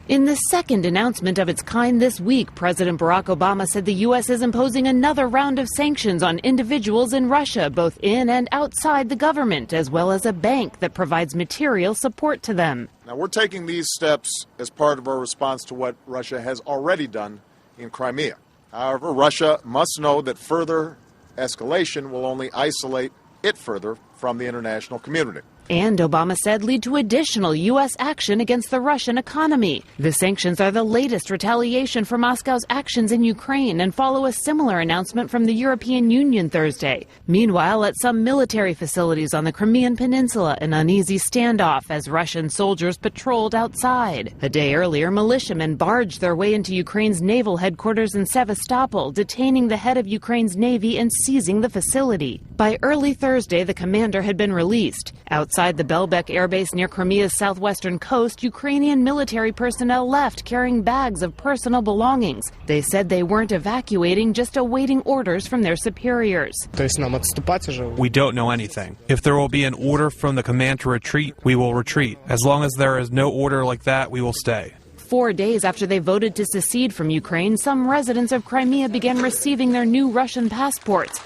In the second announcement of its kind this week, President Barack Obama said the U.S. is imposing another round of sanctions on individuals in Russia, both in and outside the government, as well as a bank that provides material support to them. Now, we're taking these steps as part of our response to what Russia has already done in Crimea. However, Russia must know that further escalation will only isolate it further from the international community. And Obama said lead to additional U.S. action against the Russian economy. The sanctions are the latest retaliation for Moscow's actions in Ukraine and follow a similar announcement from the European Union Thursday. Meanwhile, at some military facilities on the Crimean peninsula, an uneasy standoff as Russian soldiers patrolled outside. A day earlier, militiamen barged their way into Ukraine's naval headquarters in Sevastopol, detaining the head of Ukraine's navy and seizing the facility. By early Thursday, the commander had been released. Outside the Belbek air base near Crimea's southwestern coast, Ukrainian military personnel left carrying bags of personal belongings. They said they weren't evacuating, just awaiting orders from their superiors. We don't know anything. If there will be an order from the command to retreat, we will retreat. As long as there is no order like that, we will stay. 4 days after they voted to secede from Ukraine, some residents of Crimea began receiving their new Russian passports.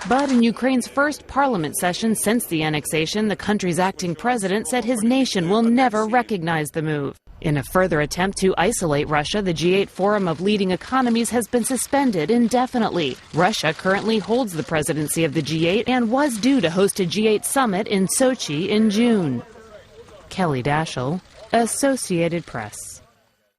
But in Ukraine's first parliament session since the annexation, the country's acting president said his nation will never recognize the move. In a further attempt to isolate Russia, the G8 Forum of Leading Economies has been suspended indefinitely. Russia currently holds the presidency of the G8 and was due to host a G8 summit in Sochi in June. Kelly Daschle, Associated Press.